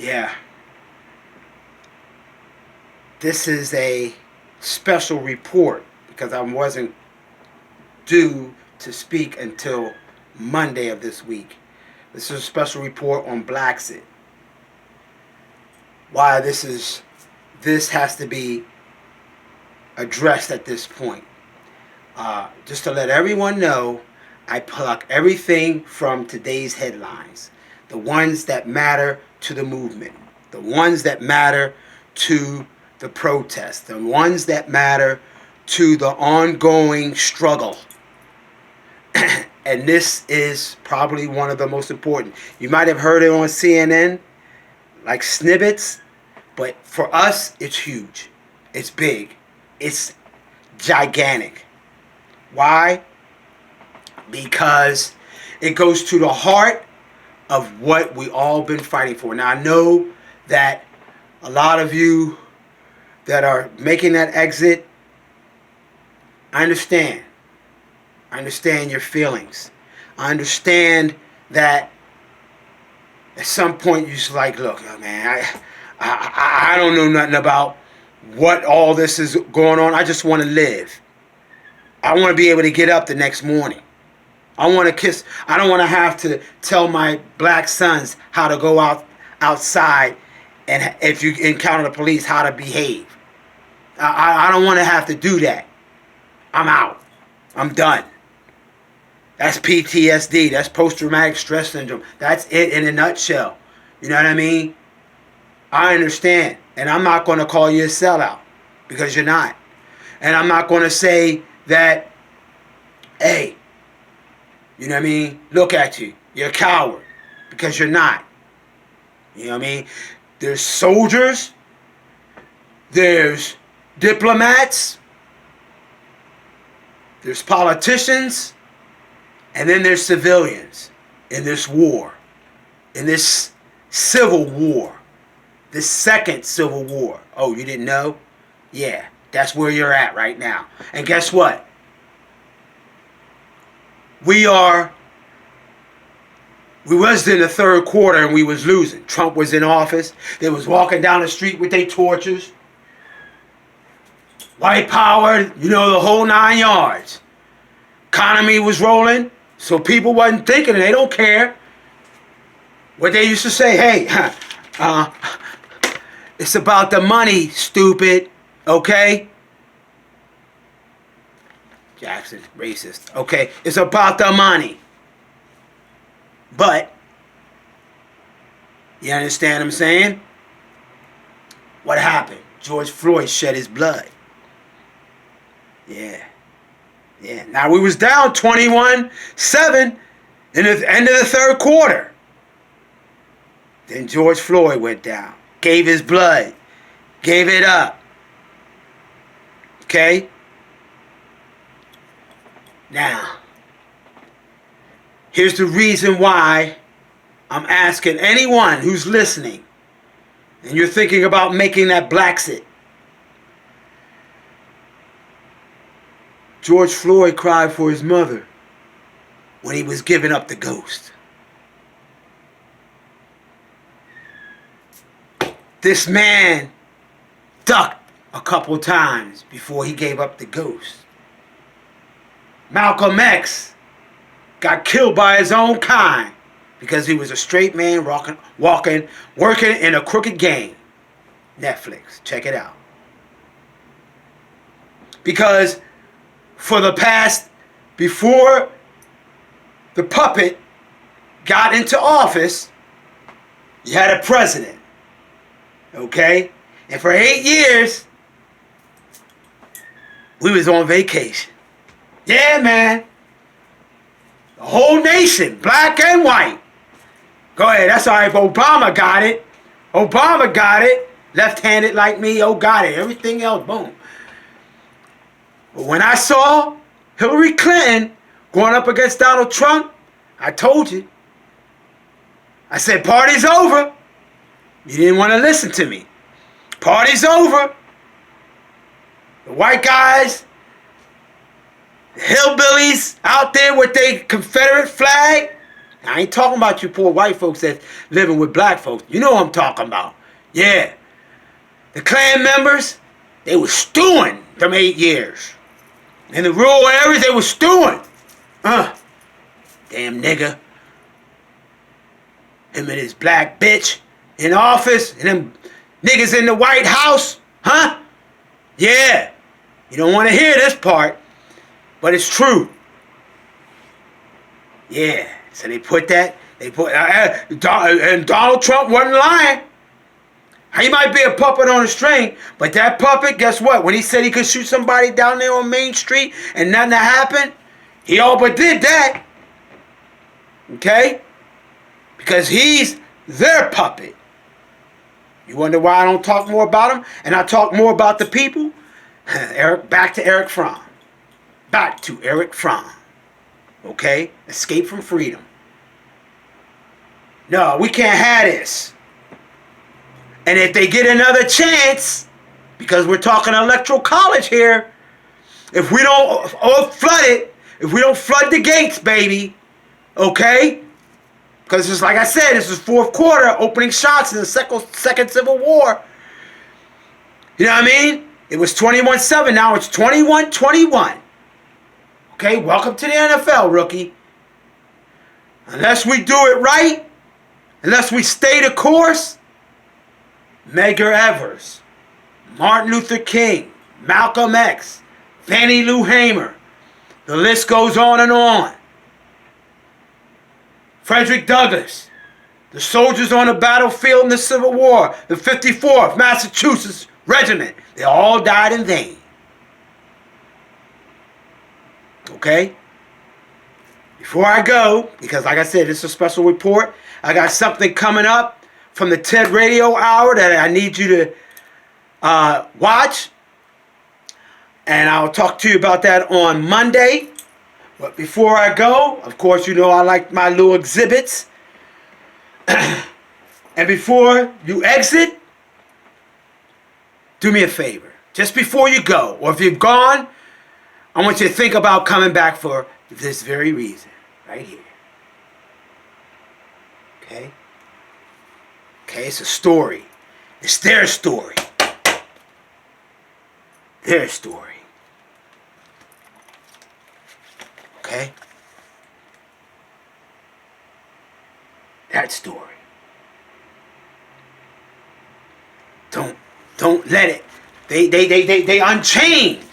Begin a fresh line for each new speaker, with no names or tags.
Yeah. This is a special report because I wasn't due to speak until Monday of this week. This is a special report on Blackixt. Why this has to be addressed at this point. Just to let everyone know, I pluck everything from today's headlines. The ones that matter to the movement. The ones that matter to the protest. The ones that matter to the ongoing struggle. And this is probably one of the most important. You might have heard it on CNN, like snippets, but for us, it's huge. It's big. It's gigantic. Why? Because it goes to the heart of what we all been fighting for. Now, I know that a lot of you that are making that exit, I understand. I understand your feelings. I understand that at some point you're just like, look, man, I don't know nothing about what all this is going on. I just want to live. I want to be able to get up the next morning. I want to kiss. I don't want to have to tell my black sons how to go outside and if you encounter the police, how to behave. I don't want to have to do that. I'm out. I'm done. That's PTSD. That's post-traumatic stress syndrome. That's it in a nutshell. You know what I mean? I understand. And I'm not going to call you a sellout because you're not. And I'm not going to say that, hey, you know what I mean? Look at you. You're a coward because you're not. You know what I mean? There's soldiers. There's diplomats. There's politicians. And then there's civilians in this war. In this civil war. This second civil war. Oh, you didn't know? Yeah, that's where you're at right now. And guess what? We was in the third quarter and we was losing. Trump was in office. They was walking down the street with their torches. White power, you know, the whole 9 yards. Economy was rolling, so people wasn't thinking, and they don't care. What they used to say, hey, it's about the money, stupid, okay? Jackson, racist. Okay, it's about the money. But, you understand what I'm saying? What happened? George Floyd shed his blood. Yeah. Yeah. Now we was down 21-7 in the end of the third quarter. Then George Floyd went down. Gave his blood. Gave it up. Okay? Now, here's the reason why I'm asking anyone who's listening and you're thinking about making that Blackixt. George Floyd cried for his mother when he was giving up the ghost. This man ducked a couple times before he gave up the ghost. Malcolm X got killed by his own kind because he was a straight man working in a crooked game. Netflix, check it out. Because for the past, before the puppet got into office, you had a president. Okay? And for 8 years, we was on vacation. Yeah, man. The whole nation, black and white. Go ahead, that's all right. Obama got it. Obama got it. Left-handed like me, got it. Everything else, boom. But when I saw Hillary Clinton going up against Donald Trump, I told you. I said, party's over. You didn't want to listen to me. Party's over. The white guys, the hillbillies out there with their Confederate flag, I ain't talking about you poor white folks that's living with black folks. You know what I'm talking about. Yeah. The Klan members, they were stewing them 8 years. In the rural areas, they were stewing. Damn nigga. Him and his black bitch in office, and them niggas in the White House. Huh? Yeah. You don't want to hear this part, but it's true. Yeah. So they put that, and Donald Trump wasn't lying. He might be a puppet on a string, but that puppet, guess what? When he said he could shoot somebody down there on Main Street and nothing happened, he all but did that. Okay? Because he's their puppet. You wonder why I don't talk more about him and I talk more about the people? Back to Eric Fromm. Back to Eric Fromm. Okay? Escape from freedom. No, we can't have this. And if they get another chance, because we're talking electoral college here, if we don't flood it, if we don't flood the gates, baby, okay? Because it's like I said, this is fourth quarter, opening shots in the second Civil War. You know what I mean? It was 21-7, now it's 21-21. Okay, welcome to the NFL, rookie. Unless we do it right, unless we stay the course, Medgar Evers, Martin Luther King, Malcolm X, Fannie Lou Hamer, the list goes on and on. Frederick Douglass, the soldiers on the battlefield in the Civil War, the 54th Massachusetts Regiment, they all died in vain. Okay? Before I go, because like I said, this is a special report, I got something coming up from the TED Radio Hour that I need you to watch. And I'll talk to you about that on Monday. But before I go, of course, you know I like my little exhibits. And before you exit, do me a favor. Just before you go, or if you've gone, I want you to think about coming back for this very reason. Right here. Okay? Okay, it's a story. It's their story. Their story. Okay? That story. Don't let it. They unchained